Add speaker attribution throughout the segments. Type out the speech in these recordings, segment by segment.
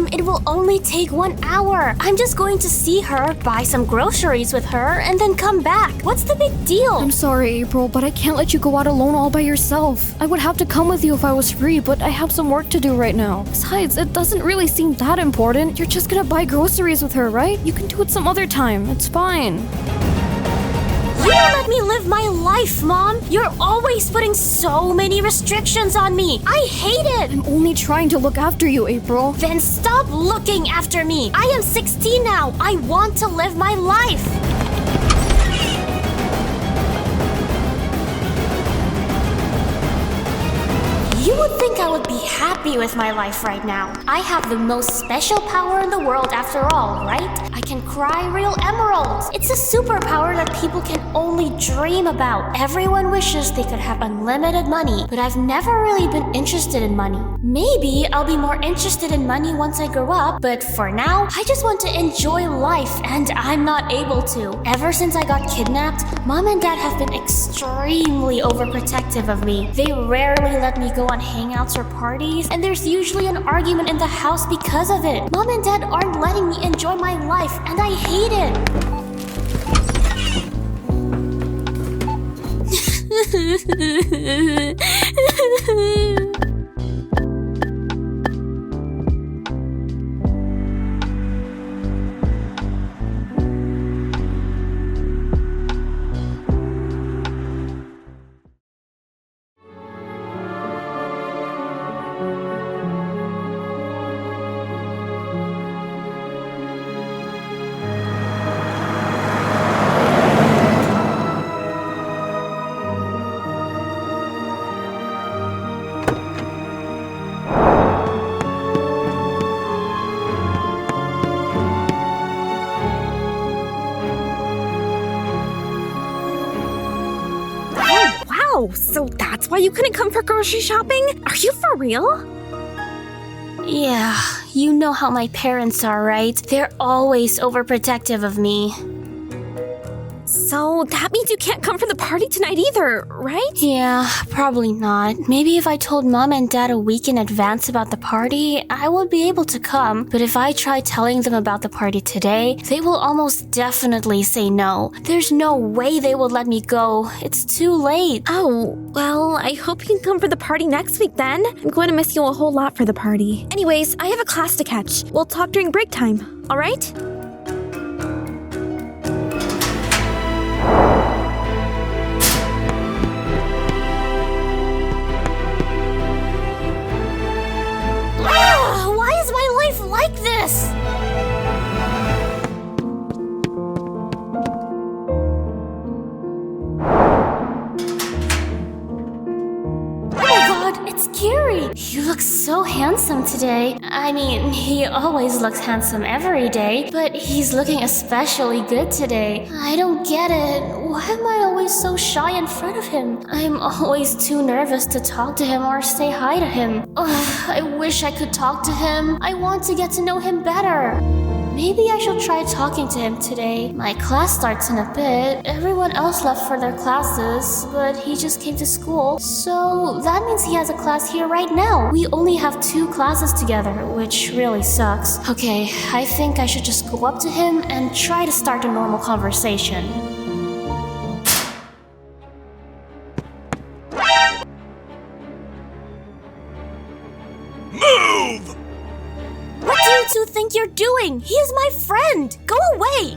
Speaker 1: Mom, it will only take 1 hour. I'm just going to see her, buy some groceries with her, and then come back. What's the big deal?
Speaker 2: I'm sorry, April, but I can't let you go out alone all by yourself. I would have to come with you if I was free, but I have some work to do right now. Besides, it doesn't really seem that important. You're just gonna buy groceries with her, right? You can do it some other time. It's fine.
Speaker 1: You don't let me live my life, Mom. You're always putting so many restrictions on me. I hate it.
Speaker 2: I'm only trying to look after you, April.
Speaker 1: Then stop looking after me. I am 16 now. I want to live my life. You would think I would be happy with my life right now. I have the most special power in the world after all, right? I can cry real emeralds. It's a superpower that people can only dream about. Everyone wishes they could have unlimited money, but I've never really been interested in money. Maybe I'll be more interested in money once I grow up, but for now, I just want to enjoy life, and I'm not able to. Ever since I got kidnapped, Mom and Dad have been extremely overprotective of me. They rarely let me go on hangouts or parties, and there's usually an argument in the house because of it. Mom and Dad aren't letting me enjoy my life, and I hate it.
Speaker 3: So that's why you couldn't come for grocery shopping? Are you for real?
Speaker 1: Yeah, you know how my parents are, right? They're always overprotective of me.
Speaker 3: So that means you can't come for the party tonight either, right?
Speaker 1: Yeah, probably not. Maybe if I told Mom and Dad a week in advance about the party, I would be able to come. But if I try telling them about the party today, they will almost definitely say no. There's no way they will let me go. It's too late.
Speaker 3: Oh, well, I hope you can come for the party next week then. I'm going to miss you a whole lot for the party. Anyways, I have a class to catch. We'll talk during break time, all right?
Speaker 1: Why is my life like this? Oh my god, it's Gary! You look so handsome today. I mean, he always looks handsome every day, but he's looking especially good today. I don't get it. Why am I always so shy in front of him? I'm always too nervous to talk to him or say hi to him. Ugh, I wish I could talk to him. I want to get to know him better. Maybe I should try talking to him today. My class starts in a bit. Everyone else left for their classes, but he just came to school. So that means he has a class here right now. We only have 2 classes together, which really sucks. Okay, I think I should just go up to him and try to start a normal conversation.
Speaker 4: Move!
Speaker 1: What do you two think you're doing? He is my friend! Go away!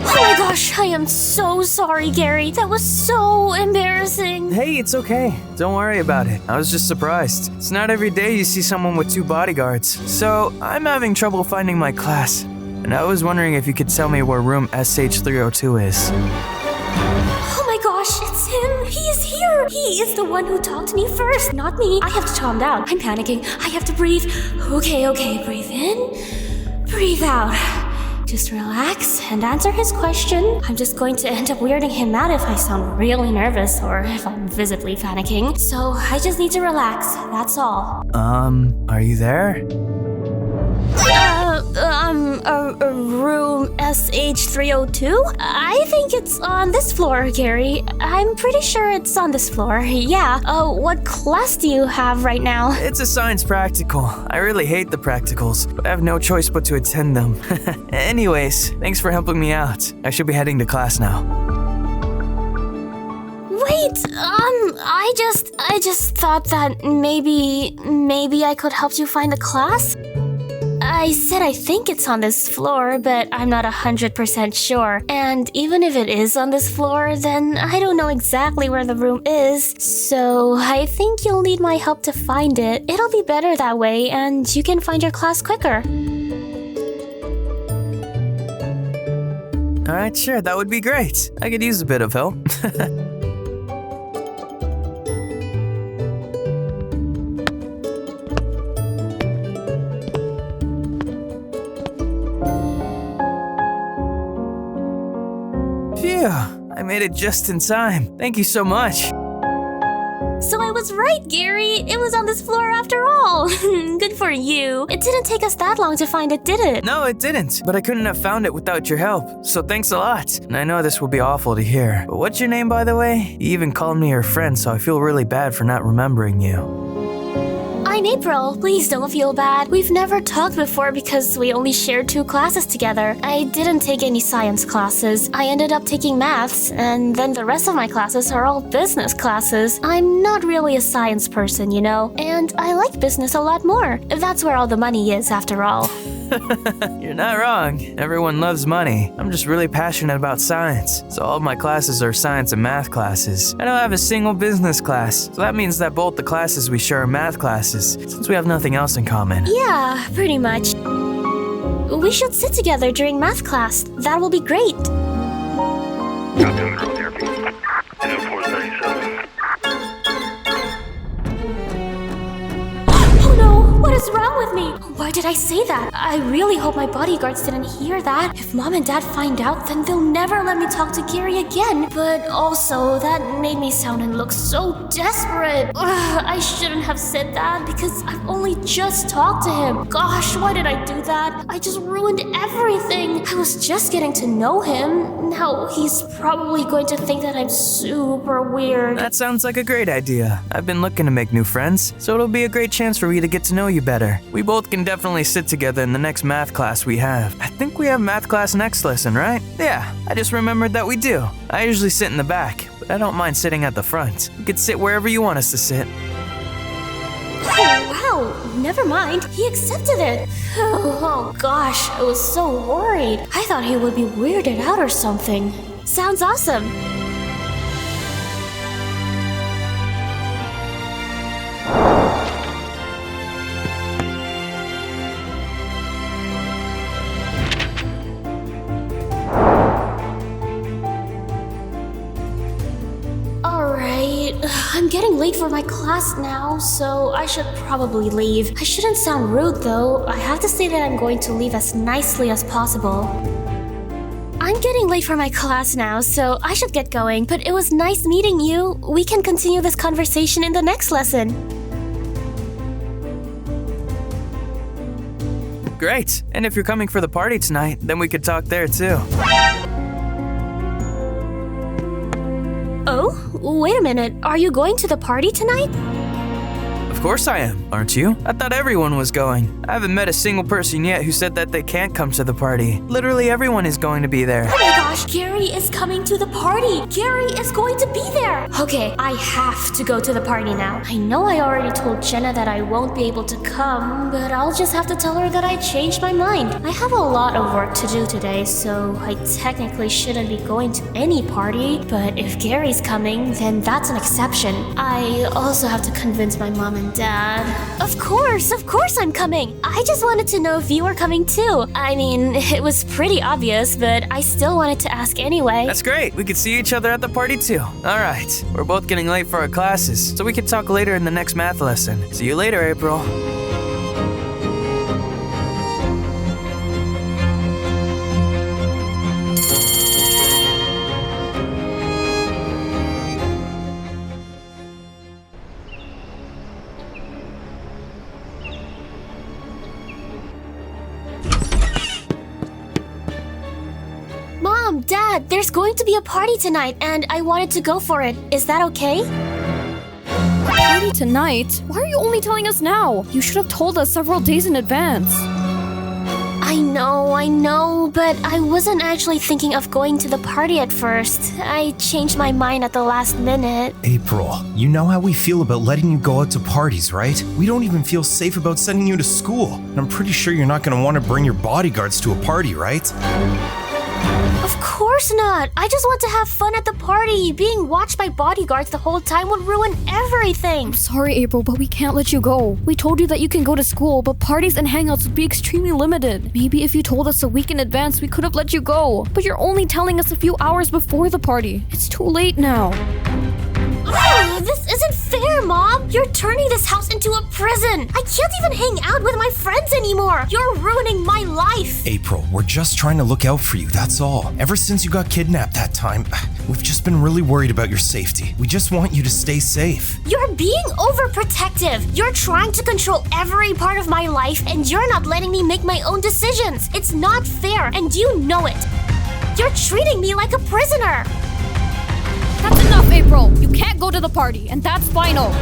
Speaker 1: Oh my gosh, I am so sorry, Gary. That was so embarrassing.
Speaker 5: Hey, it's okay. Don't worry about it. I was just surprised. It's not every day you see someone with 2 bodyguards. So, I'm having trouble finding my class. And I was wondering if you could tell me where room SH302 is.
Speaker 1: Oh my gosh, it's him! He is here! He is the one who talked to me first, not me. I have to calm down. I'm panicking. I have to breathe. Okay, breathe in, breathe out. Just relax and answer his question. I'm just going to end up weirding him out if I sound really nervous or if I'm visibly panicking. So I just need to relax, that's all.
Speaker 5: Are you there?
Speaker 1: room SH302? I think it's on this floor, Gary. I'm pretty sure it's on this floor. Yeah. What class do you have right now?
Speaker 5: It's a science practical. I really hate the practicals, but I have no choice but to attend them. Anyways, thanks for helping me out. I should be heading to class now.
Speaker 1: Wait, I just thought that maybe I could help you find the class? I said I think it's on this floor, but I'm not 100% sure. And even if it is on this floor, then I don't know exactly where the room is. So I think you'll need my help to find it. It'll be better that way, and you can find your class quicker.
Speaker 5: Alright, sure, that would be great. I could use a bit of help. Phew, I made it just in time. Thank you so much.
Speaker 1: So I was right, Gary. It was on this floor after all. Good for you. It didn't take us that long to find it, did it?
Speaker 5: No, it didn't, but I couldn't have found it without your help, so thanks a lot. And I know this will be awful to hear, but what's your name, by the way? You even called me your friend, so I feel really bad for not remembering you.
Speaker 1: I'm April. Please don't feel bad. We've never talked before because we only shared 2 classes together. I didn't take any science classes. I ended up taking maths, and then the rest of my classes are all business classes. I'm not really a science person, you know, and I like business a lot more. That's where all the money is, after all.
Speaker 5: You're not wrong. Everyone loves money. I'm just really passionate about science, so all of my classes are science and math classes. I don't have a single business class, so that means that both the classes we share are math classes, since we have nothing else in common.
Speaker 1: Yeah, pretty much. We should sit together during math class. That will be great. Oh no, what is wrong with me? Why did I say that? I really hope my bodyguards didn't hear that. If Mom and Dad find out, then they'll never let me talk to Gary again. But also, that made me sound and look so desperate. Ugh, I shouldn't have said that because I've only just talked to him. Gosh, why did I do that? I just ruined everything. I was just getting to know him. Now he's probably going to think that I'm super weird.
Speaker 5: That sounds like a great idea. I've been looking to make new friends, so it'll be a great chance for me to get to know you better. We both can definitely sit together in the next math class we have. I think we have math class next lesson, right? Yeah, I just remembered that we do. I usually sit in the back, but I don't mind sitting at the front. We could sit wherever you want us to sit.
Speaker 1: Oh, wow, never mind. He accepted it. Oh gosh, I was so worried. I thought he would be weirded out or something. Sounds awesome. I'm getting late for my class now, so I should probably leave. I shouldn't sound rude though. I have to say that I'm going to leave as nicely as possible. I'm getting late for my class now, so I should get going, but it was nice meeting you. We can continue this conversation in the next lesson.
Speaker 5: Great, and if you're coming for the party tonight, then we could talk there too.
Speaker 1: Oh, wait a minute. Are you going to the party tonight?
Speaker 5: Of course I am, aren't you? I thought everyone was going. I haven't met a single person yet who said that they can't come to the party. Literally everyone is going to be there.
Speaker 1: Oh my gosh, Gary is coming to the party. Gary is going to be there. Okay, I have to go to the party now. I know I already told Jenna that I won't be able to come, but I'll just have to tell her that I changed my mind. I have a lot of work to do today, so I technically shouldn't be going to any party, but if Gary's coming, then that's an exception. I also have to convince my mom and dad. Of course I'm coming. I just wanted to know if you were coming too. I mean, it was pretty obvious, but I still wanted to ask anyway.
Speaker 5: That's great. We could see each other at the party too. All right. We're both getting late for our classes, so we could talk later in the next math lesson. See you later, April.
Speaker 1: Dad, there's going to be a party tonight and I wanted to go for it. Is that okay?
Speaker 2: Party tonight? Why are you only telling us now? You should have told us several days in advance.
Speaker 1: I know, but I wasn't actually thinking of going to the party at first. I changed my mind at the last minute.
Speaker 4: April, you know how we feel about letting you go out to parties, right? We don't even feel safe about sending you to school. And I'm pretty sure you're not going to want to bring your bodyguards to a party, right?
Speaker 1: Of course not. I just want to have fun at the party. Being watched by bodyguards the whole time would ruin everything.
Speaker 2: I'm sorry, April, but we can't let you go. We told you that you can go to school, but parties and hangouts would be extremely limited. Maybe if you told us a week in advance, we could have let you go. But you're only telling us a few hours before the party. It's too late now.
Speaker 1: Oh, this isn't fair, Mom. You're turning this house into a prison. I can't even hang out with my friends anymore. You're ruining my life.
Speaker 4: April, we're just trying to look out for you, that's all. Ever since you got kidnapped that time, we've just been really worried about your safety. We just want you to stay safe.
Speaker 1: You're being overprotective. You're trying to control every part of my life, and you're not letting me make my own decisions. It's not fair, and you know it. You're treating me like a prisoner.
Speaker 2: That's enough, April. You can't go to the party, and that's final.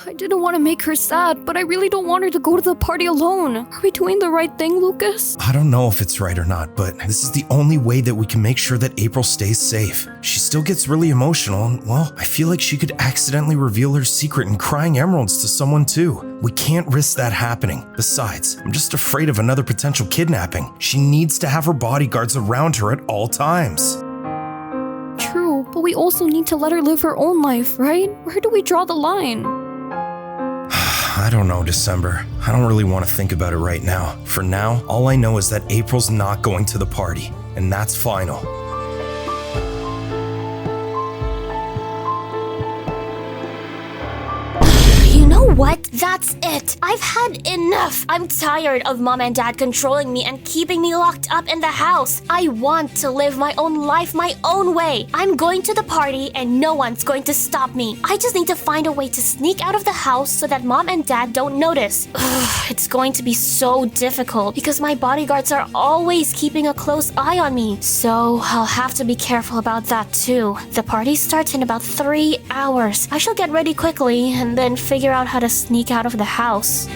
Speaker 2: I didn't want to make her sad, but I really don't want her to go to the party alone. Are we doing the right thing, Lucas?
Speaker 4: I don't know if it's right or not, but this is the only way that we can make sure that April stays safe. She still gets really emotional, and well, I feel like she could accidentally reveal her secret in crying emeralds to someone too. We can't risk that happening. Besides, I'm just afraid of another potential kidnapping. She needs to have her bodyguards around her at all times.
Speaker 2: True, but we also need to let her live her own life, right? Where do we draw the line?
Speaker 4: I don't know, December. I don't really want to think about it right now. For now, all I know is that April's not going to the party, and that's final.
Speaker 1: You know what? That's it. I've had enough. I'm tired of Mom and Dad controlling me and keeping me locked up in the house. I want to live my own life my own way. I'm going to the party and no one's going to stop me. I just need to find a way to sneak out of the house so that Mom and Dad don't notice. Ugh, it's going to be so difficult because my bodyguards are always keeping a close eye on me. So I'll have to be careful about that too. The party starts in about 3 hours. I shall get ready quickly and then figure out how to sneak out of the house.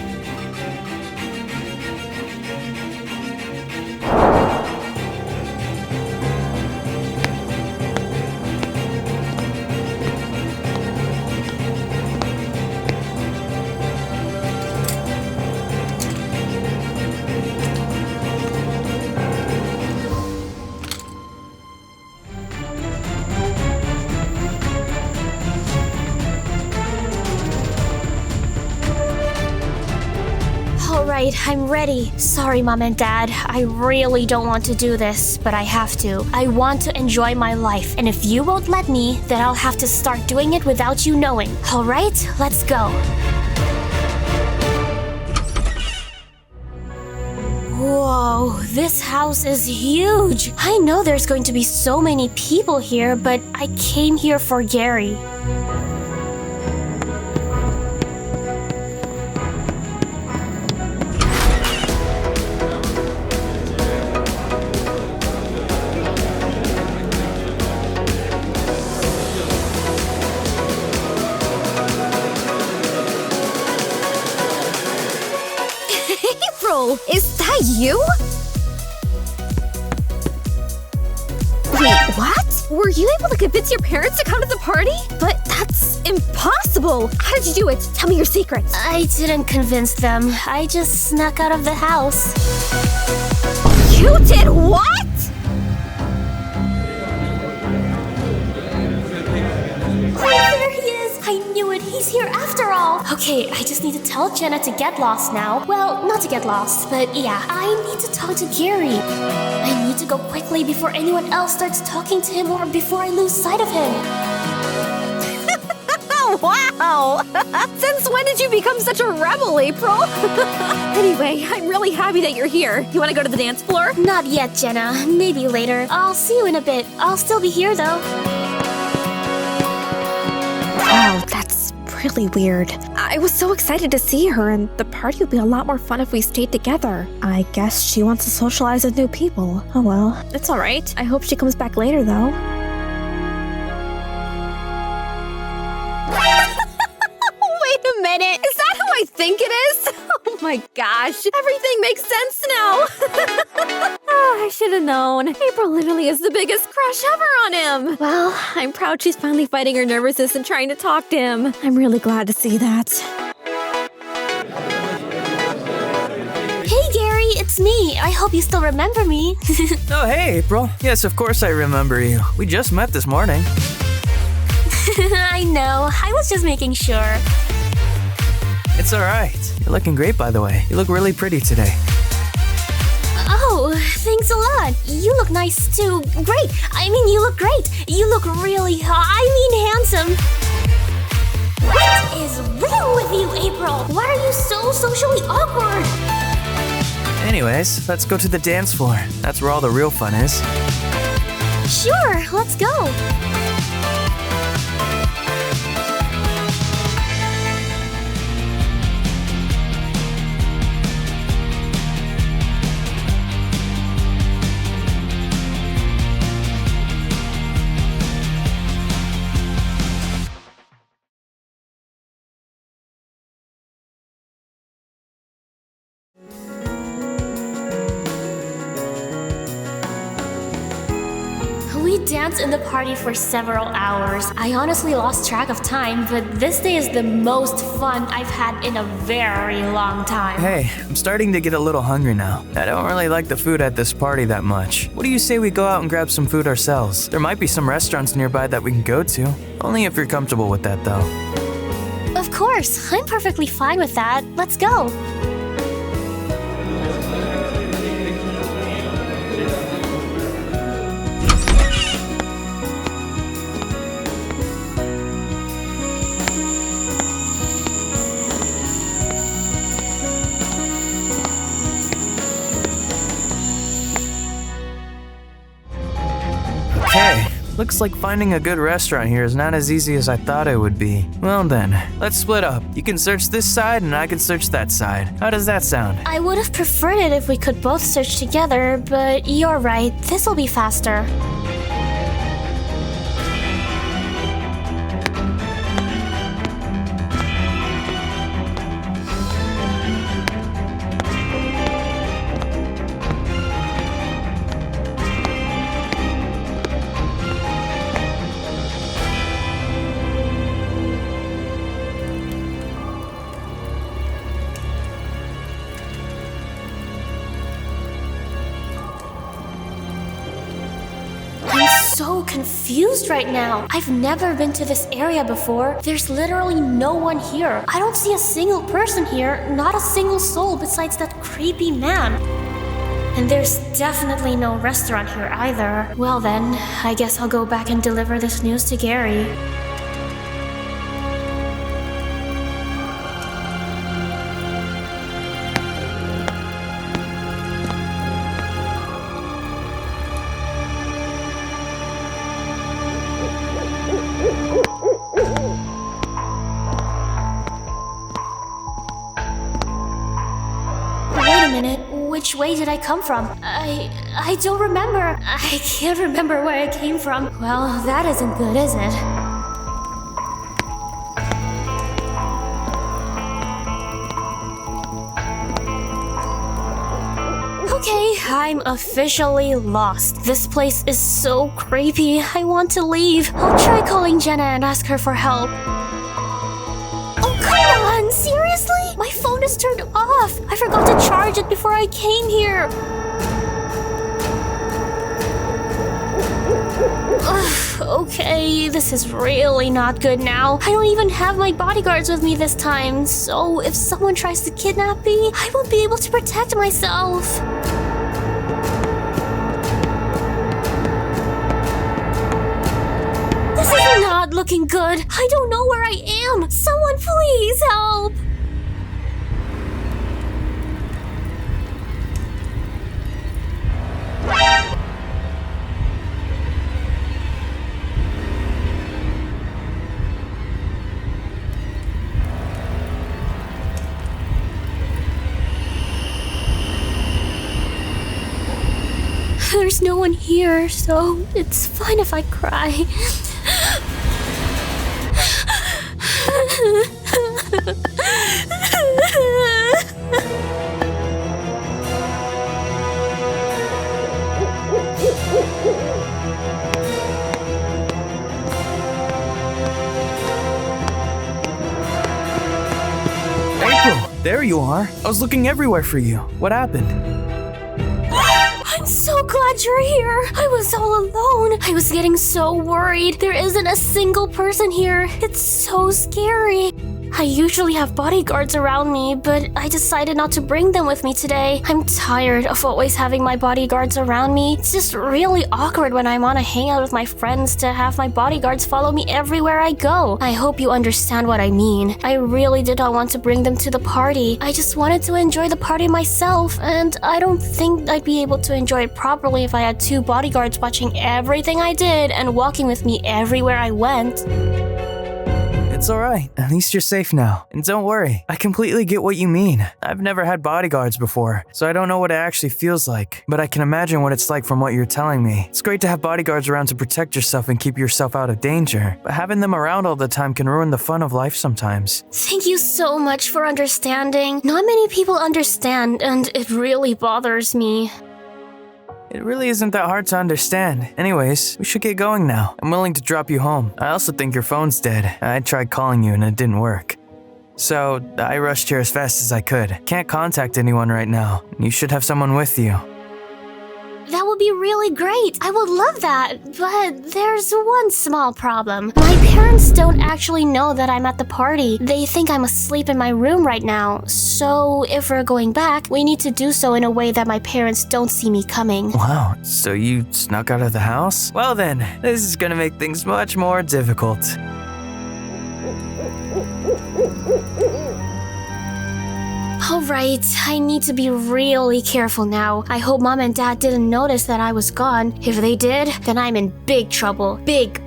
Speaker 1: Alright, I'm ready. Sorry, Mom and Dad. I really don't want to do this, but I have to. I want to enjoy my life, and if you won't let me, then I'll have to start doing it without you knowing. Alright, let's go. Whoa, this house is huge. I know there's going to be so many people here, but I came here for Gary.
Speaker 3: Is that you? Wait, what? Were you able to convince your parents to come to the party? But that's impossible! How did you do it? Tell me your secrets.
Speaker 1: I didn't convince them. I just snuck out of the house.
Speaker 3: You did what?
Speaker 1: There he is! I knew it! He's here after all! Okay, I just need to tell Jenna to get lost now. Well, not to get lost, but yeah, I need to talk to Gary. I need to go quickly before anyone else starts talking to him or before I lose sight of him.
Speaker 3: Wow! Since when did you become such a rebel, April? Anyway, I'm really happy that you're here. You want to go to the dance floor?
Speaker 1: Not yet, Jenna. Maybe later. I'll see you in a bit. I'll still be here, though.
Speaker 3: Wow, that's really weird. I was so excited to see her, and the party would be a lot more fun if we stayed together. I guess she wants to socialize with new people. Oh well, it's alright. I hope she comes back later, though. Wait a minute, is that who I think it is? Oh my gosh, everything makes sense now. Oh, I should have known. April literally is the biggest crush ever on him. Well, I'm proud she's finally fighting her nervousness and trying to talk to him. I'm really glad to see that.
Speaker 1: Hey, Gary, it's me. I hope you still remember me.
Speaker 5: Oh, hey, April. Yes, of course I remember you. We just met this morning.
Speaker 1: I know. I was just making sure.
Speaker 5: It's alright. You're looking great, by the way. You look really pretty today.
Speaker 1: Oh, thanks a lot. You look nice too. Great. I mean, you look great. You look really, handsome. What is wrong with you, April? Why are you so socially awkward?
Speaker 5: Anyways, let's go to the dance floor. That's where all the real fun is.
Speaker 1: Sure, let's go. We danced in the party for several hours. I honestly lost track of time, but this day is the most fun I've had in a very long time.
Speaker 5: Hey, I'm starting to get a little hungry now. I don't really like the food at this party that much. What do you say we go out and grab some food ourselves? There might be some restaurants nearby that we can go to. Only if you're comfortable with that, though.
Speaker 1: Of course, I'm perfectly fine with that. Let's go.
Speaker 5: Okay, looks like finding a good restaurant here is not as easy as I thought it would be. Well then, let's split up. You can search this side and I can search that side. How does that sound?
Speaker 1: I would have preferred it if we could both search together, but you're right. This'll be faster. So confused right now. I've never been to this area before. There's literally no one here. I don't see a single person here, not a single soul besides that creepy man. And there's definitely no restaurant here either. Well then, I guess I'll go back and deliver this news to Gary. Wait a minute, which way did I come from? I don't remember. I can't remember where I came from. Well, that isn't good, is it? Okay, I'm officially lost. This place is so creepy. I want to leave. I'll try calling Jenna and ask her for help. Oh, come on! Seriously? My phone is turned off. I forgot to charge it before I came here. Ugh, okay, this is really not good now. I don't even have my bodyguards with me this time, so if someone tries to kidnap me, I won't be able to protect myself. This is not looking good. I don't know where I am. Someone please help. There's no one here, so it's fine if I cry.
Speaker 5: April, there you are. I was looking everywhere for you. What happened?
Speaker 1: I'm so glad you're here. I was all alone. I was getting so worried. There isn't a single person here. It's so scary. I usually have bodyguards around me, but I decided not to bring them with me today. I'm tired of always having my bodyguards around me. It's just really awkward when I'm on a hangout with my friends to have my bodyguards follow me everywhere I go. I hope you understand what I mean. I really did not want to bring them to the party. I just wanted to enjoy the party myself, and I don't think I'd be able to enjoy it properly if I had 2 bodyguards watching everything I did and walking with me everywhere I went.
Speaker 5: It's alright. At least you're safe now. And don't worry, I completely get what you mean. I've never had bodyguards before, so I don't know what it actually feels like. But I can imagine what it's like from what you're telling me. It's great to have bodyguards around to protect yourself and keep yourself out of danger. But having them around all the time can ruin the fun of life sometimes.
Speaker 1: Thank you so much for understanding. Not many people understand, and it really bothers me.
Speaker 5: It really isn't that hard to understand. Anyways, we should get going now. I'm willing to drop you home. I also think your phone's dead. I tried calling you and it didn't work. So, I rushed here as fast as I could. Can't contact anyone right now. You should have someone with you.
Speaker 1: That would be really great. I would love that. But there's one small problem. My parents don't actually know that I'm at the party. They think I'm asleep in my room right now. So if we're going back, we need to do so in a way that my parents don't see me coming.
Speaker 5: Wow, so you snuck out of the house? Well then, this is gonna make things much more difficult.
Speaker 1: Alright, I need to be really careful now. I hope Mom and Dad didn't notice that I was gone. If they did, then I'm in big trouble. Big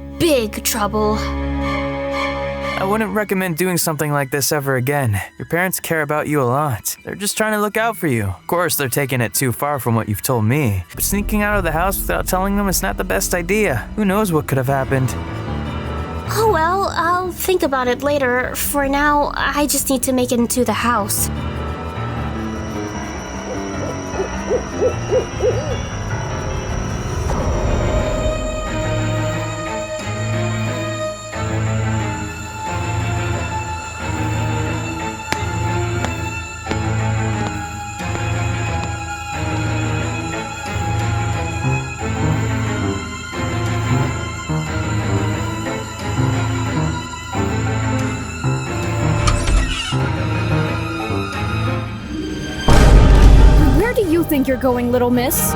Speaker 1: trouble.
Speaker 5: I wouldn't recommend doing something like this ever again. Your parents care about you a lot. They're just trying to look out for you. Of course, they're taking it too far from what you've told me. But sneaking out of the house without telling them is not the best idea. Who knows what could have happened?
Speaker 1: Oh well, I'll think about it later. For now, I just need to make it into the house.
Speaker 2: Where do you think you're going, little miss?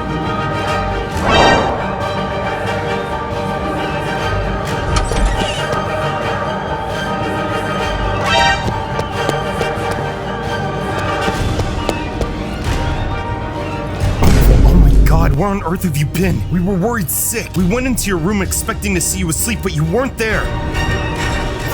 Speaker 4: God, where on earth have you been? We were worried sick. We went into your room expecting to see you asleep, but you weren't there.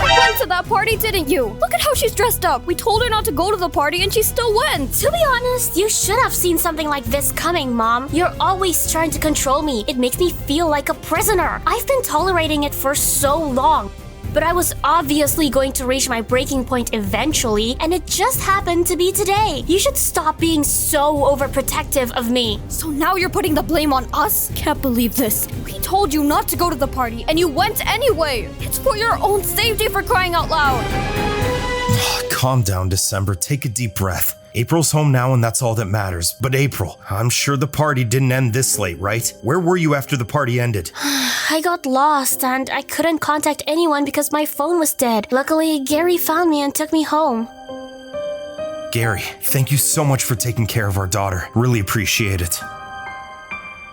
Speaker 2: You went to that party, didn't you? Look at how she's dressed up. We told her not to go to the party and she still went.
Speaker 1: To be honest, you should have seen something like this coming, Mom. You're always trying to control me. It makes me feel like a prisoner. I've been tolerating it for so long. But I was obviously going to reach my breaking point eventually, and it just happened to be today. You should stop being so overprotective of me.
Speaker 2: So now you're putting the blame on us? Can't believe this. We told you not to go to the party and you went anyway. It's for your own safety, for crying out loud.
Speaker 4: Calm down, December. Take a deep breath. April's home now and that's all that matters. But April, I'm sure the party didn't end this late, right? Where were you after the party ended?
Speaker 1: I got lost and I couldn't contact anyone because my phone was dead. Luckily, Gary found me and took me home.
Speaker 4: Gary, thank you so much for taking care of our daughter. Really appreciate it.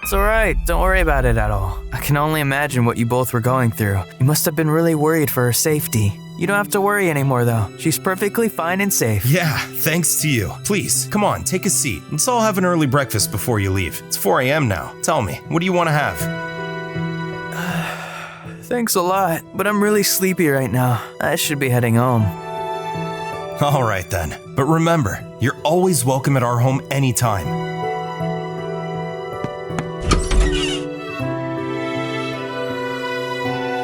Speaker 5: It's alright, don't worry about it at all. I can only imagine what you both were going through. You must have been really worried for her safety. You don't have to worry anymore though. She's perfectly fine and safe.
Speaker 4: Yeah, thanks to you. Please, come on, take a seat. Let's all have an early breakfast before you leave. It's 4 a.m. now. Tell me, what do you want to have?
Speaker 5: Thanks a lot, but I'm really sleepy right now. I should be heading home.
Speaker 4: All right then. But remember, you're always welcome at our home anytime.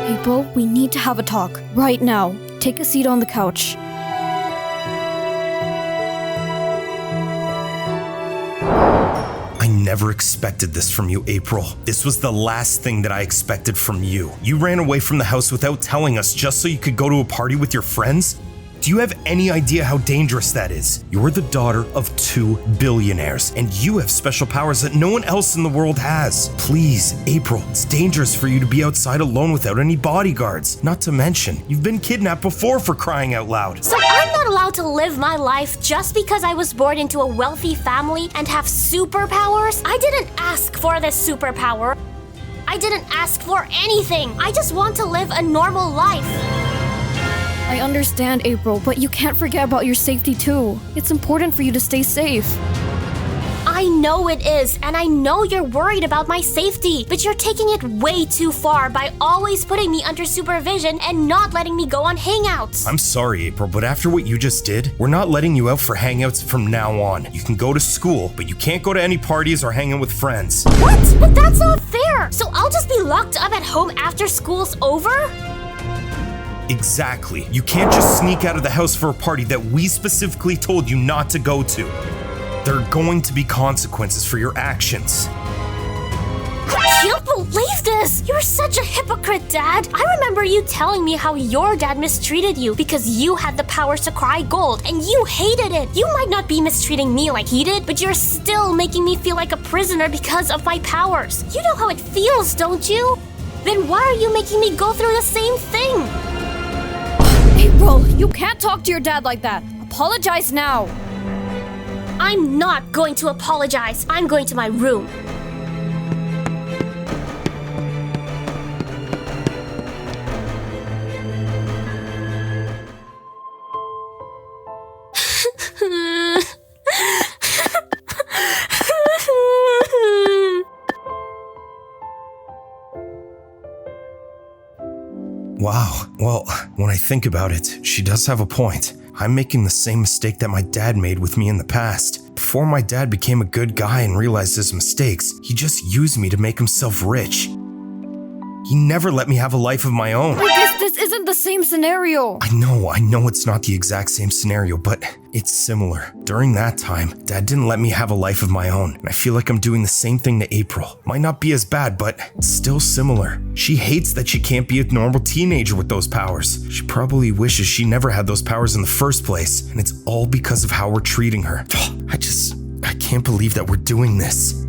Speaker 2: April, we need to have a talk. Right now. Take a seat on the couch.
Speaker 4: I never expected this from you, April. This was the last thing that I expected from you. You ran away from the house without telling us just so you could go to a party with your friends? Do you have any idea how dangerous that is? You're the daughter of 2 billionaires, and you have special powers that no one else in the world has. Please, April, it's dangerous for you to be outside alone without any bodyguards. Not to mention, you've been kidnapped before, for crying out loud.
Speaker 1: So I'm not allowed to live my life just because I was born into a wealthy family and have superpowers? I didn't ask for this superpower. I didn't ask for anything. I just want to live a normal life.
Speaker 2: I understand, April, but you can't forget about your safety too. It's important for you to stay safe.
Speaker 1: I know it is, and I know you're worried about my safety, but you're taking it way too far by always putting me under supervision and not letting me go on hangouts.
Speaker 4: I'm sorry, April, but after what you just did, we're not letting you out for hangouts from now on. You can go to school, but you can't go to any parties or hang out with friends.
Speaker 1: What? But that's not fair! So I'll just be locked up at home after school's over?
Speaker 4: Exactly. You can't just sneak out of the house for a party that we specifically told you not to go to. There are going to be consequences for your actions.
Speaker 1: I can't believe this! You're such a hypocrite, Dad! I remember you telling me how your dad mistreated you because you had the powers to cry gold, and you hated it! You might not be mistreating me like he did, but you're still making me feel like a prisoner because of my powers. You know how it feels, don't you? Then why are you making me go through the same thing?
Speaker 2: April, you can't talk to your dad like that. Apologize now.
Speaker 1: I'm not going to apologize. I'm going to my room.
Speaker 4: Wow. Well, when I think about it, she does have a point. I'm making the same mistake that my dad made with me in the past. Before my dad became a good guy and realized his mistakes, he just used me to make himself rich. He never let me have a life of my own.
Speaker 2: I guess this isn't the same scenario.
Speaker 4: I know it's not the exact same scenario, but it's similar. During that time, Dad didn't let me have a life of my own, and I feel like I'm doing the same thing to April. Might not be as bad, but still similar. She hates that she can't be a normal teenager with those powers. She probably wishes she never had those powers in the first place, and it's all because of how we're treating her. I can't believe that we're doing this.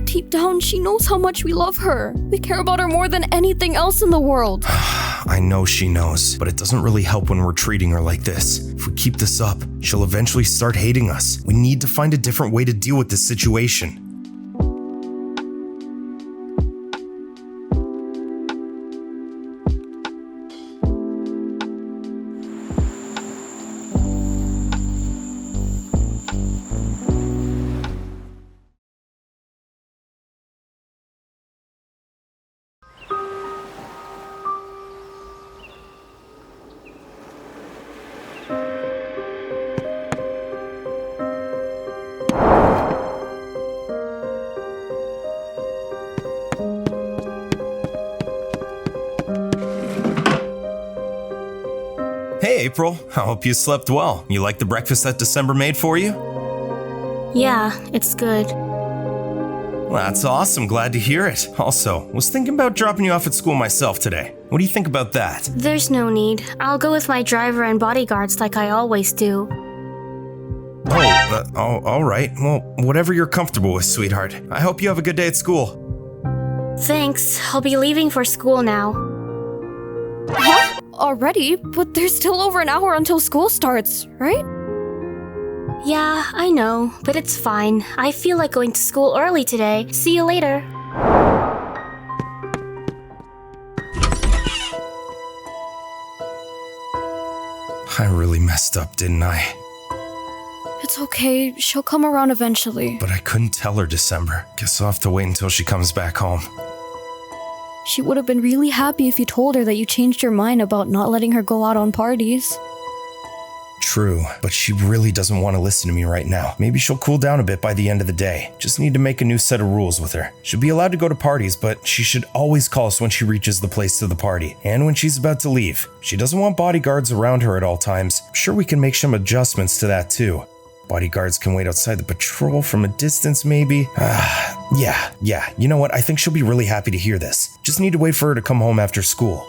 Speaker 2: Deep down, she knows how much we love her. We care about her more than anything else in the world.
Speaker 4: I know she knows, but it doesn't really help when we're treating her like this. If we keep this up, she'll eventually start hating us. We need to find a different way to deal with this situation. Hey, April. I hope you slept well. You like the breakfast that December made for you?
Speaker 1: Yeah, it's good.
Speaker 4: Well, that's awesome. Glad to hear it. Also, was thinking about dropping you off at school myself today. What do you think about that?
Speaker 1: There's no need. I'll go with my driver and bodyguards like I always do.
Speaker 4: All right. Well, whatever you're comfortable with, sweetheart. I hope you have a good day at school.
Speaker 1: Thanks. I'll be leaving for school now.
Speaker 2: Huh? Already? But there's still over an hour until school starts, right?
Speaker 1: Yeah, I know, but it's fine. I feel like going to school early today. See you later.
Speaker 4: I really messed up, didn't I?
Speaker 2: It's okay, she'll come around eventually.
Speaker 4: But I couldn't tell her December. Guess I'll have to wait until she comes back home.
Speaker 2: She would have been really happy if you told her that you changed your mind about not letting her go out on parties.
Speaker 4: True, but she really doesn't want to listen to me right now. Maybe she'll cool down a bit by the end of the day. Just need to make a new set of rules with her. She'll be allowed to go to parties, but she should always call us when she reaches the place to the party, and when she's about to leave. She doesn't want bodyguards around her at all times. I'm sure we can make some adjustments to that too. Bodyguards can wait outside the patrol from a distance, maybe? Yeah. You know what? I think she'll be really happy to hear this. Just need to wait for her to come home after school.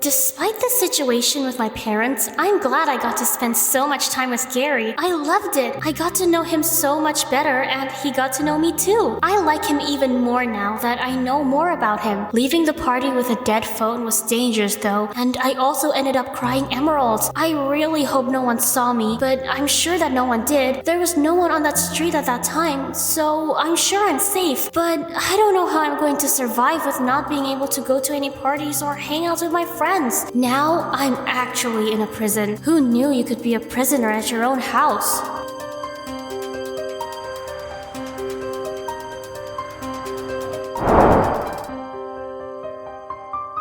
Speaker 1: Despite the situation with my parents, I'm glad I got to spend so much time with Gary. I loved it. I got to know him so much better, and he got to know me too. I like him even more now that I know more about him. Leaving the party with a dead phone was dangerous though, and I also ended up crying emeralds. I really hope no one saw me, but I'm sure that no one did. There was no one on that street at that time, so I'm sure I'm safe. But I don't know how I'm going to survive with not being able to go to any parties or hang out with my friends. Now I'm actually in a prison. Who knew you could be a prisoner at your own house?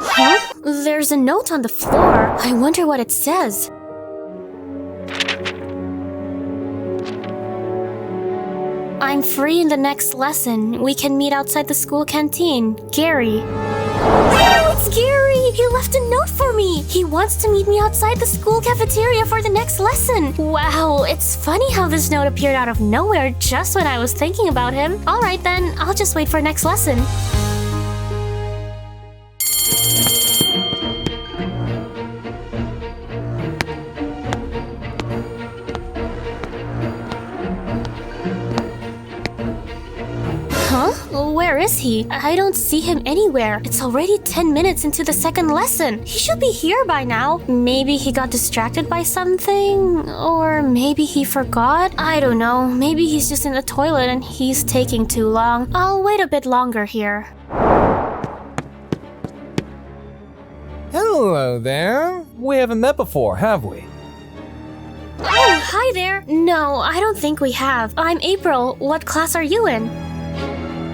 Speaker 1: Huh? There's a note on the floor. I wonder what it says. I'm free in the next lesson. We can meet outside the school canteen. Gary. Oh, it's Gary! He left a note for me! He wants to meet me outside the school cafeteria for the next lesson. Wow, it's funny how this note appeared out of nowhere just when I was thinking about him. Alright then, I'll just wait for next lesson. Huh? Where is he? I don't see him anywhere. It's already 10 minutes into the second lesson. He should be here by now. Maybe he got distracted by something? Or maybe he forgot? I don't know. Maybe he's just in the toilet and he's taking too long. I'll wait a bit longer here.
Speaker 6: Hello there. We haven't met before, have we?
Speaker 1: Oh, hi there. No, I don't think we have. I'm April. What class are you in?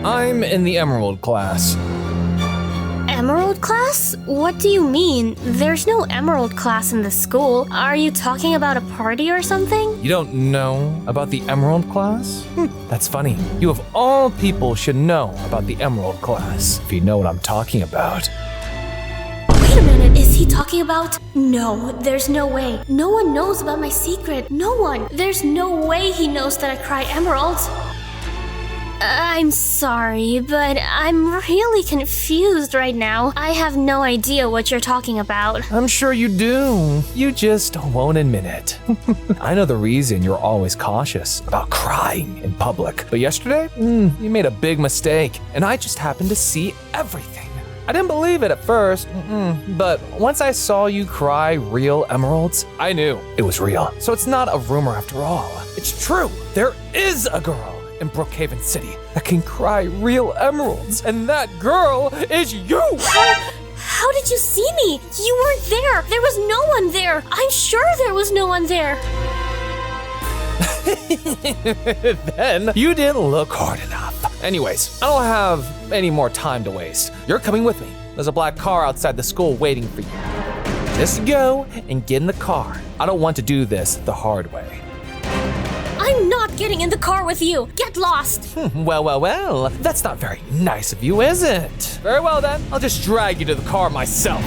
Speaker 6: I'm in the Emerald class.
Speaker 1: Emerald class? What do you mean? There's no Emerald class in the school. Are you talking about a party or something?
Speaker 6: You don't know about the Emerald class? That's funny. You of all people should know about the Emerald class, if you know what I'm talking about.
Speaker 1: Wait a minute, is he talking about? No, there's no way. No one knows about my secret. No one. There's no way he knows that I cry emeralds. I'm sorry, but I'm really confused right now. I have no idea what you're talking about.
Speaker 6: I'm sure you do. You just won't admit it. I know the reason you're always cautious about crying in public. But yesterday, you made a big mistake, and I just happened to see everything. I didn't believe it at first, but once I saw you cry real emeralds, I knew it was real. So it's not a rumor after all. It's true. There is a girl in Brookhaven City that can cry real emeralds, and that girl is you!
Speaker 1: How did you see me? You weren't there. There was no one there. I'm sure there was no one there.
Speaker 6: Then you didn't look hard enough. Anyways, I don't have any more time to waste. You're coming with me. There's a black car outside the school waiting for you. Just go and get in the car. I don't want to do this the hard way.
Speaker 1: I'm not getting in the car with you. Get lost.
Speaker 6: Well. That's not very nice of you, is it? Very well then. I'll just drag you to the car myself.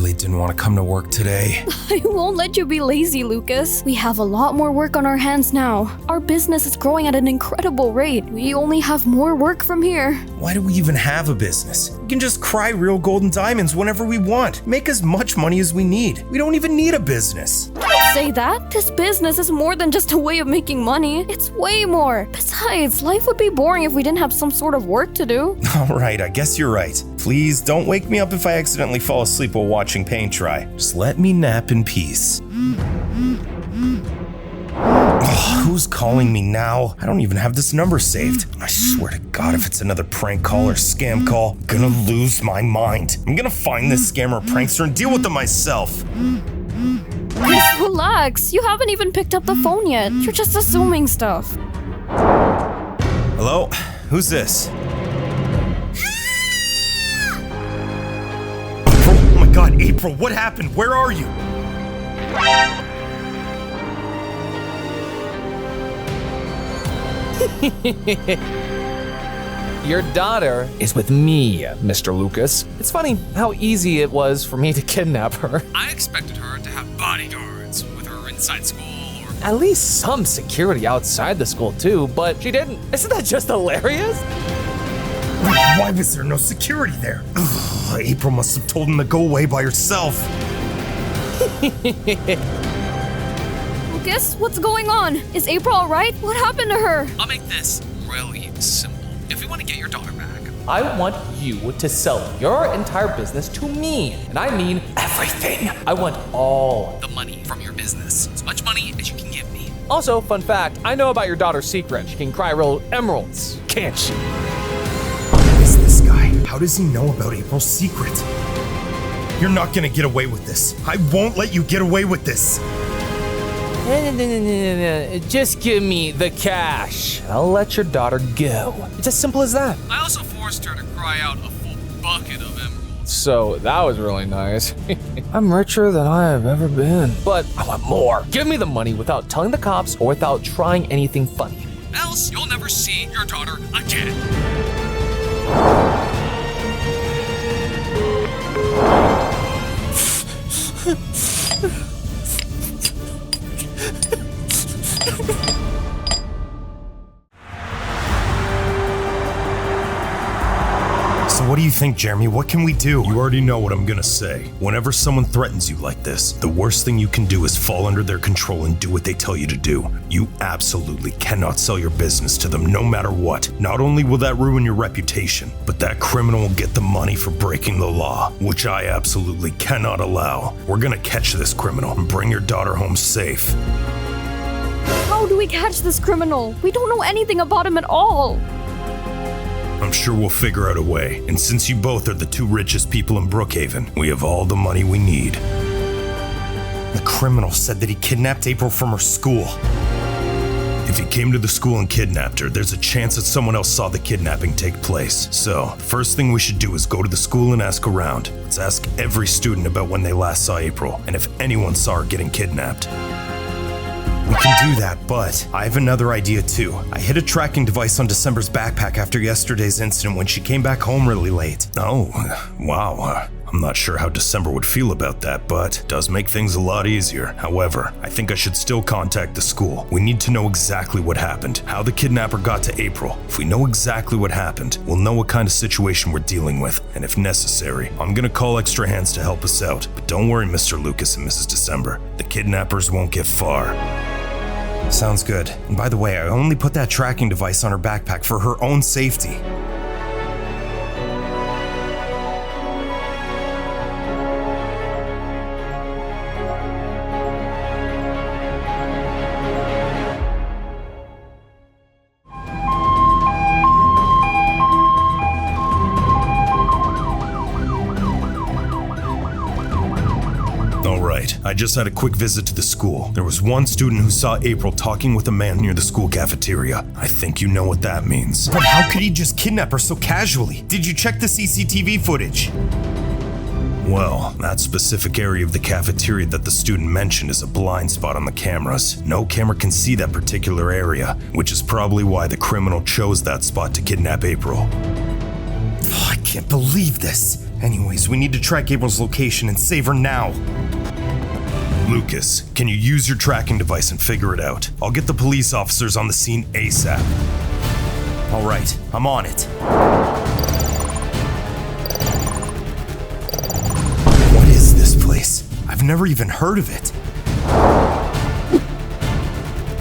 Speaker 4: really didn't want to come to work today.
Speaker 2: I won't let you be lazy, Lucas. We have a lot more work on our hands now. Our business is growing at an incredible rate. We only have more work from here.
Speaker 4: Why do we even have a business? We can just cry real gold and diamonds whenever we want. Make as much money as we need. We don't even need a business.
Speaker 2: Don't say that. This business is more than just a way of making money. It's way more. Besides, life would be boring if we didn't have some sort of work to do.
Speaker 4: Alright, I guess you're right. Please don't wake me up if I accidentally fall asleep while watching paint dry. Just let me nap in peace. Ugh, who's calling me now? I don't even have this number saved. I swear to God, if it's another prank call or scam call, I'm gonna lose my mind. I'm gonna find this scammer or prankster and deal with them myself.
Speaker 2: Just relax. You haven't even picked up the phone yet. You're just assuming stuff.
Speaker 4: Hello? Who's this? Oh my God, April, what happened? Where are you?
Speaker 6: Your daughter is with me, Mr. Lucas. It's funny how easy it was for me to kidnap her.
Speaker 7: I expected her to have bodyguards with her inside school or...
Speaker 6: At least some security outside the school too, but she didn't. Isn't that just hilarious?
Speaker 4: Why was there no security there? Ugh, April must have told him to go away by herself.
Speaker 2: Lucas, what's going on? Is April alright? What happened to her?
Speaker 7: I'll make this really simple. If we want to get your daughter back,
Speaker 6: I want you to sell your entire business to me. And I mean everything. I want all.
Speaker 7: the money from your business, as much money as you can give me.
Speaker 6: Also, fun fact, I know about your daughter's secret. She can cry real emeralds, can't she?
Speaker 4: Who is this guy? How does he know about April's secret? You're not gonna get away with this. I won't let you get away with this.
Speaker 6: Just give me the cash. I'll let your daughter go. It's as simple as that.
Speaker 7: I also forced her to cry out a full bucket of emeralds.
Speaker 6: So that was really nice. I'm richer than I have ever been. But I want more. Give me the money without telling the cops or without trying anything funny.
Speaker 7: Else, you'll never see your daughter again.
Speaker 4: So what do you think, Jeremy? What can we do? You already know what I'm gonna say. Whenever someone threatens you like this, the worst thing you can do is fall under their control and do what they tell you to do. You absolutely cannot sell your business to them no matter what. Not only will that ruin your reputation, but that criminal will get the money for breaking the law, which I absolutely cannot allow. We're gonna catch this criminal and bring your daughter home safe.
Speaker 2: How do we catch this criminal? We don't know anything about him at all.
Speaker 4: I'm sure we'll figure out a way, and since you both are the two richest people in Brookhaven, we have all the money we need. The criminal said that he kidnapped April from her school. If he came to the school and kidnapped her, there's a chance that someone else saw the kidnapping take place. So, first thing we should do is go to the school and ask around. Let's ask every student about when they last saw April, and if anyone saw her getting kidnapped. We can do that, but I have another idea too. I hid a tracking device on December's backpack after yesterday's incident when she came back home really late. Oh, wow. I'm not sure how December would feel about that, but it does make things a lot easier. However, I think I should still contact the school. We need to know exactly what happened, how the kidnapper got to April. If we know exactly what happened, we'll know what kind of situation we're dealing with, and if necessary, I'm gonna call extra hands to help us out. But don't worry, Mr. Lucas and Mrs. December. The kidnappers won't get far. Sounds good. And by the way, I only put that tracking device on her backpack for her own safety. I just had a quick visit to the school. There was one student who saw April talking with a man near the school cafeteria. I think you know what that means. But how could he just kidnap her so casually? Did you check the CCTV footage? Well, that specific area of the cafeteria that the student mentioned is a blind spot on the cameras. No camera can see that particular area, which is probably why the criminal chose that spot to kidnap April. Oh, I can't believe this. Anyways, we need to track April's location and save her now. Lucas, can you use your tracking device and figure it out? I'll get the police officers on the scene ASAP. All right, I'm on it. What is this place? I've never even heard of it.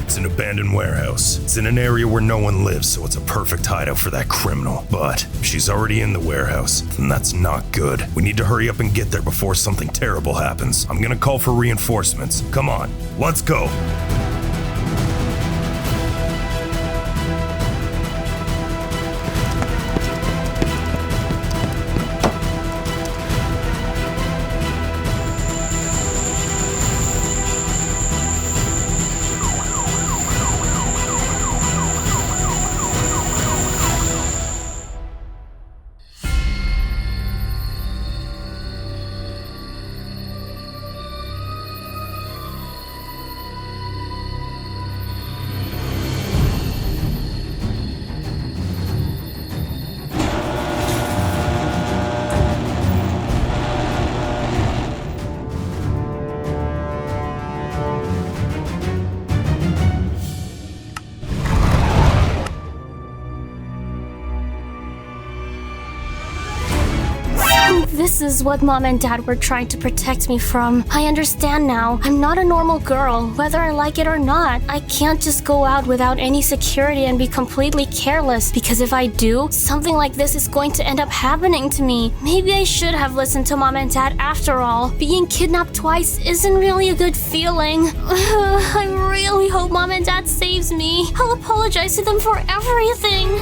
Speaker 4: It's an abandoned warehouse. It's in an area where no one lives, so it's a perfect hideout for that criminal. But she's already in the warehouse, and that's not good. We need to hurry up and get there before something terrible happens. I'm gonna call for reinforcements. Come on, let's go.
Speaker 1: This is what Mom and Dad were trying to protect me from. I understand now. I'm not a normal girl, whether I like it or not. I can't just go out without any security and be completely careless, because if I do, something like this is going to end up happening to me. Maybe I should have listened to Mom and Dad after all. Being kidnapped twice isn't really a good feeling. I really hope Mom and Dad saves me. I'll apologize to them for everything.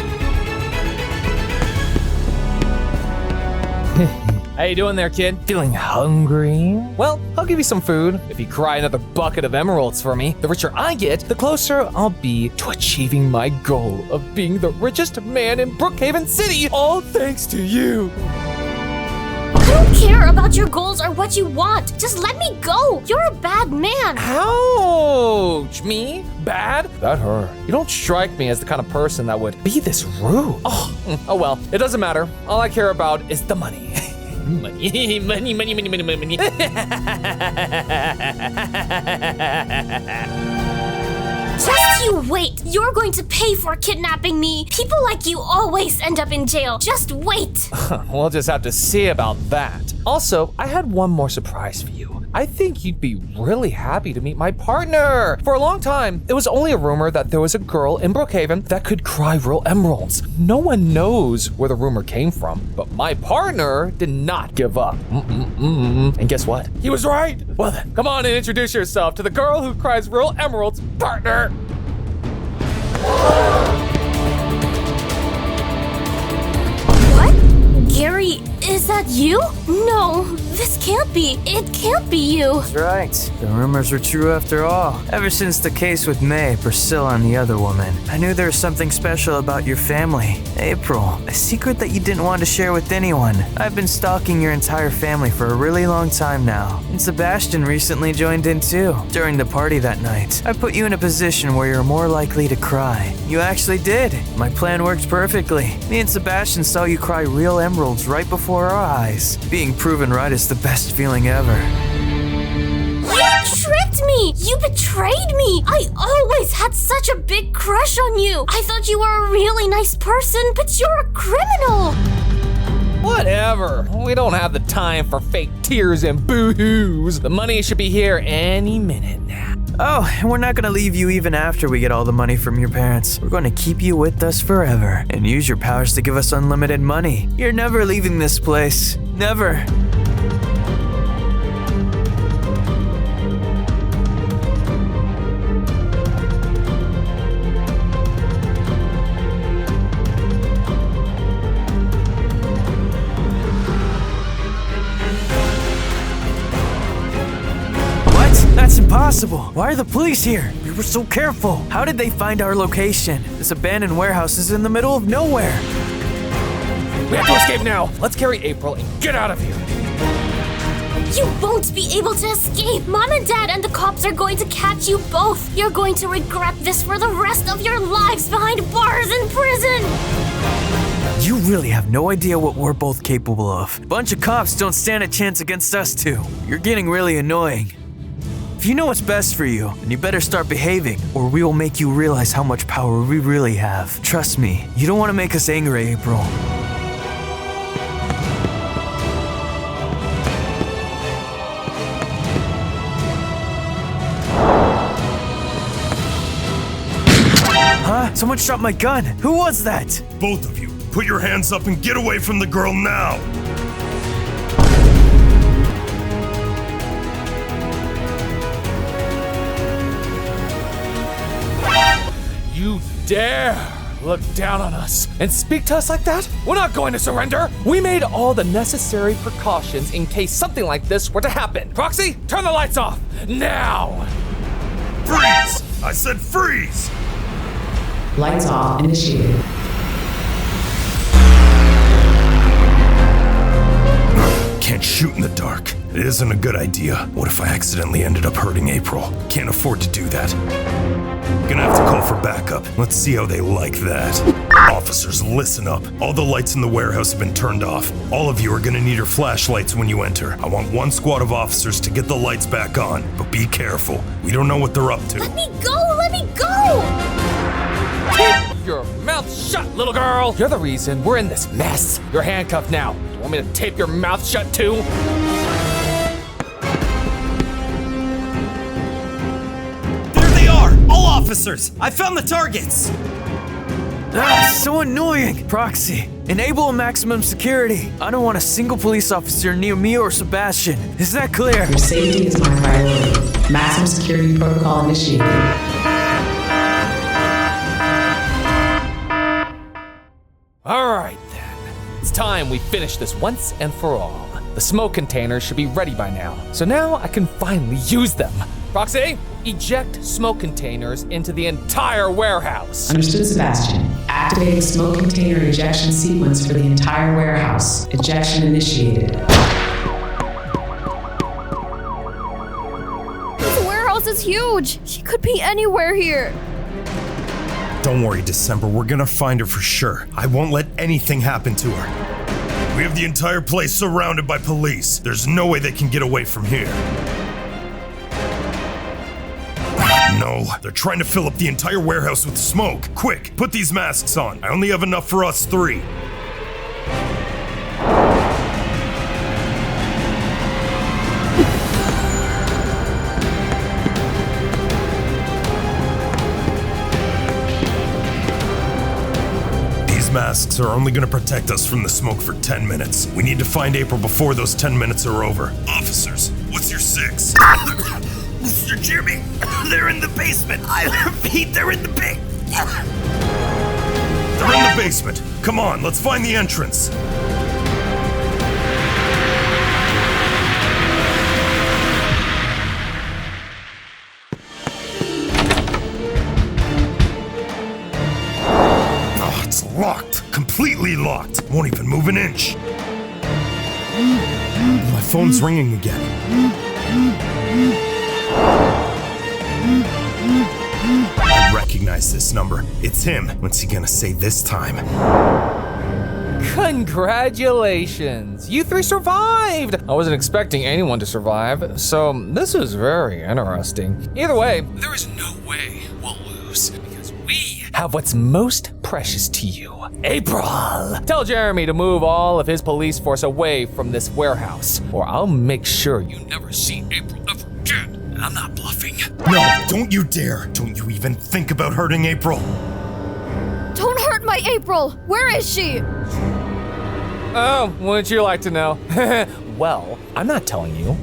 Speaker 6: How you doing there, kid? Feeling hungry? Well, I'll give you some food if you cry another bucket of emeralds for me. The richer I get, the closer I'll be to achieving my goal of being the richest man in Brookhaven City, all thanks to you.
Speaker 1: I don't care about your goals or what you want. Just let me go. You're a bad man.
Speaker 6: Ouch! Me? Bad? That hurt. You don't strike me as the kind of person that would be this rude. Oh well, it doesn't matter. All I care about is the money. Money, money, money, money, money, money.
Speaker 1: Just you wait. You're going to pay for kidnapping me. People like you always end up in jail. Just wait.
Speaker 6: We'll just have to see about that. Also, I had one more surprise for you. I think you'd be really happy to meet my partner. For a long time, it was only a rumor that there was a girl in Brookhaven that could cry real emeralds. No one knows where the rumor came from, but my partner did not give up. And guess what? He was right. Well then, come on and introduce yourself to the girl who cries real emeralds, partner.
Speaker 1: What? Gary, is that you? No, this can't be. It can't be you.
Speaker 5: That's right. The rumors were true after all. Ever since the case with May, Priscilla, and the other woman, I knew there was something special about your family. April, a secret that you didn't want to share with anyone. I've been stalking your entire family for a really long time now. And Sebastian recently joined in too. During the party that night, I put you in a position where you're more likely to cry. You actually did. My plan worked perfectly. Me and Sebastian saw you cry real emeralds right before our eyes. Being proven right is the best feeling ever.
Speaker 1: You tricked me! You betrayed me! I always had such a big crush on you! I thought you were a really nice person, but you're a criminal!
Speaker 6: Whatever. We don't have the time for fake tears and boo-hoos. The money should be here any minute now.
Speaker 5: Oh, and we're not gonna leave you even after we get all the money from your parents. We're gonna keep you with us forever and use your powers to give us unlimited money. You're never leaving this place. Never. That's impossible. Why are the police here? We were so careful. How did they find our location? This abandoned warehouse is in the middle of nowhere.
Speaker 6: We have to escape now. Let's carry April and get out of here.
Speaker 1: You won't be able to escape! Mom and Dad and the cops are going to catch you both! You're going to regret this for the rest of your lives behind bars in prison!
Speaker 5: You really have no idea what we're both capable of. Bunch of cops don't stand a chance against us two. You're getting really annoying. If you know what's best for you, then you better start behaving, or we will make you realize how much power we really have. Trust me, you don't want to make us angry, April. Huh? Someone shot my gun. Who was that?
Speaker 4: Both of you, put your hands up and get away from the girl now!
Speaker 6: You dare look down on us and speak to us like that? We're not going to surrender. We made all the necessary precautions in case something like this were to happen. Proxy, turn the lights off now.
Speaker 4: Freeze! I said freeze!
Speaker 8: Lights off, initiated.
Speaker 4: Can't shoot in the dark. It isn't a good idea. What if I accidentally ended up hurting April? Can't afford to do that. Gonna have to call for backup. Let's see how they like that. Officers, listen up. All the lights in the warehouse have been turned off. All of you are gonna need your flashlights when you enter. I want one squad of officers to get the lights back on, but be careful. We don't know what they're up to.
Speaker 3: Let me go! Let me go!
Speaker 6: Keep your mouth shut, little girl. You're the reason we're in this mess. You're handcuffed now. Do you want me to tape your mouth shut too?
Speaker 9: There they are! All officers! I found the targets!
Speaker 5: So annoying! Proxy, enable maximum security. I don't want a single police officer near me or Sebastian. Is that clear?
Speaker 8: Your safety is my priority. Maximum security protocol initiated.
Speaker 6: All right, then. It's time we finish this once and for all. The smoke containers should be ready by now. So now I can finally use them. Proxy, eject smoke containers into the entire warehouse.
Speaker 8: Understood, Sebastian. Activating smoke container ejection sequence for the entire warehouse. Ejection initiated.
Speaker 2: This warehouse is huge. She could be anywhere here.
Speaker 4: Don't worry, December. We're gonna find her for sure. I won't let anything happen to her. We have the entire place surrounded by police. There's no way they can get away from here. No, they're trying to fill up the entire warehouse with smoke. Quick, put these masks on. I only have enough for us three. These masks are only going to protect us from the smoke for 10 minutes. We need to find April before those 10 minutes are over. Officers, what's your 6?
Speaker 9: Mr. Jimmy, they're in the basement. I repeat, they're in the
Speaker 4: They're in the basement. Come on, let's find the entrance. Oh, it's locked. Completely locked. Won't even move an inch. My phone's ringing again. I recognize this number. It's him. What's he gonna say this time?
Speaker 6: Congratulations! You three survived! I wasn't expecting anyone to survive, so this is very interesting. Either way,
Speaker 7: There is no way we'll lose because we
Speaker 6: have what's most precious to you. April! Tell Jeremy to move all of his police force away from this warehouse, or I'll make sure you
Speaker 7: never see April ever again. And I'm not bluffing.
Speaker 4: No, don't you dare. Don't you even think about hurting April.
Speaker 2: Don't hurt my April. Where is she?
Speaker 6: Oh, wouldn't you like to know? Well, I'm not telling you.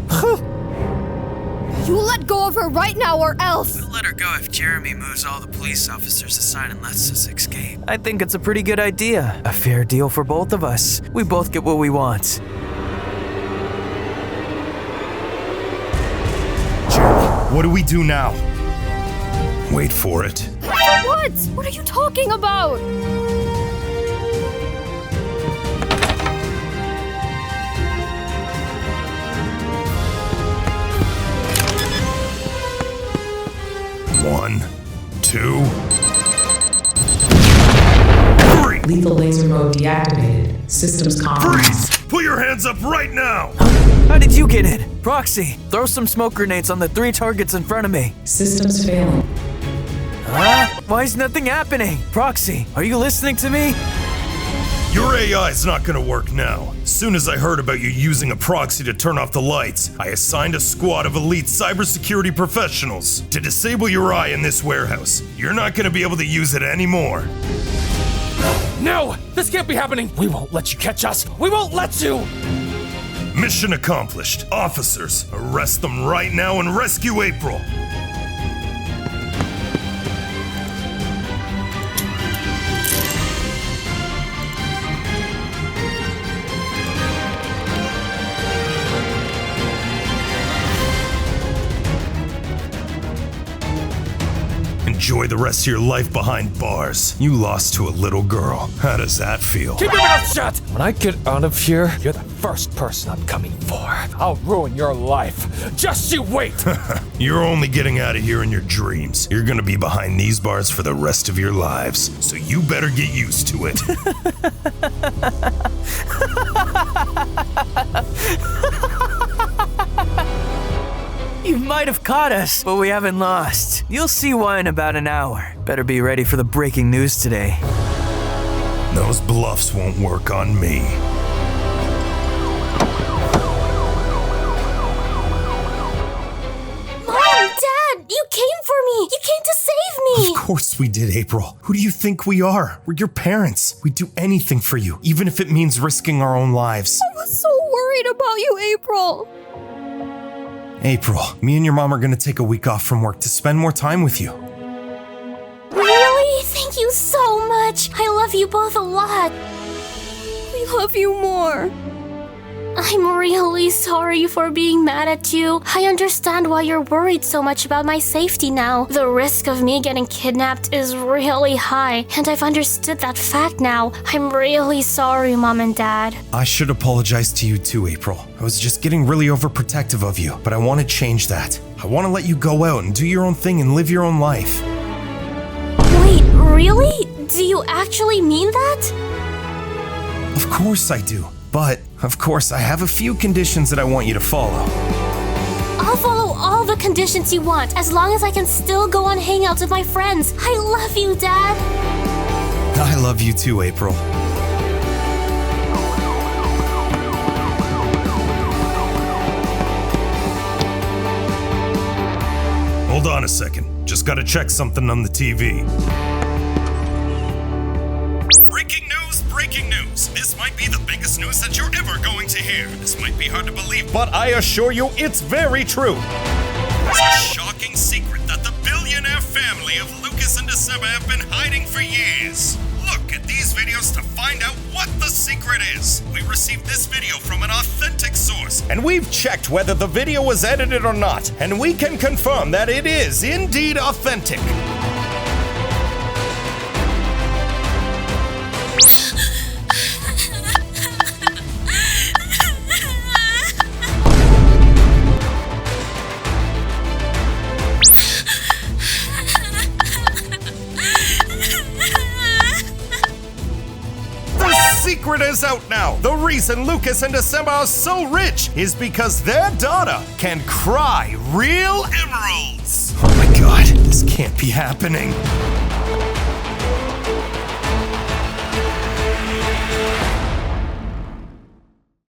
Speaker 2: You let go of her right now or else.
Speaker 5: We'll let her go if Jeremy moves all the police officers aside and lets us escape. I think it's a pretty good idea. A fair deal for both of us. We both get what we want.
Speaker 4: Jeremy, what do we do now? Wait for it.
Speaker 2: What? What are you talking about?
Speaker 4: One, 2, 3.
Speaker 8: Lethal laser mode deactivated. Systems compromised.
Speaker 9: Freeze! Put your hands up right now!
Speaker 5: How did you get in? Proxy, throw some smoke grenades on the 3 targets in front of me.
Speaker 8: Systems failing.
Speaker 5: Huh? Why is nothing happening? Proxy, are you listening to me?
Speaker 4: Your AI's not gonna work now. Soon as I heard about you using a proxy to turn off the lights, I assigned a squad of elite cybersecurity professionals to disable your eye in this warehouse. You're not gonna be able to use it anymore.
Speaker 6: No! This can't be happening! We won't let you catch us! We won't let you!
Speaker 4: Mission accomplished. Officers, arrest them right now and rescue April. Enjoy the rest of your life behind bars. You lost to a little girl. How does that feel?
Speaker 6: Keep your mouth shut! When I get out of here, you're the first person I'm coming for. I'll ruin your life. Just you wait!
Speaker 4: You're only getting out of here in your dreams. You're gonna be behind these bars for the rest of your lives, so you better get used to it.
Speaker 5: You might have caught us, but we haven't lost. You'll see why in about an hour. Better be ready for the breaking news today.
Speaker 4: Those bluffs won't work on me.
Speaker 1: Mom, Dad, you came for me. You came to save me.
Speaker 4: Of course we did, April. Who do you think we are? We're your parents. We'd do anything for you, even if it means risking our own lives.
Speaker 2: I was so worried about you, April.
Speaker 4: April, me and your mom are gonna take a week off from work to spend more time with you.
Speaker 1: Really? Thank you so much. I love you both a lot.
Speaker 2: We love you more.
Speaker 1: I'm really sorry for being mad at you. I understand why you're worried so much about my safety now. The risk of me getting kidnapped is really high, and I've understood that fact now. I'm really sorry, Mom and Dad.
Speaker 4: I should apologize to you too, April. I was just getting really overprotective of you, but I want to change that. I want to let you go out and do your own thing and live your own life.
Speaker 1: Wait, really? Do you actually mean that?
Speaker 4: Of course I do. But, of course, I have a few conditions that I want you to follow.
Speaker 1: I'll follow all the conditions you want, as long as I can still go on hangouts with my friends. I love you, Dad.
Speaker 4: I love you too, April. Hold on a second. Just gotta check something on the TV. Breaking news! This might be the biggest news that you're ever going to hear. This might be hard to believe, but I assure you it's very true. It's a shocking secret that the billionaire family of Lucas and December have been hiding for years. Look at these videos to find out what the secret is. We received this video from an authentic source, and we've checked whether the video was edited or not, and we can confirm that it is indeed authentic. Secret is out now. The reason Lucas and December are so rich is because their daughter can cry real emeralds. Oh my god, this can't be happening.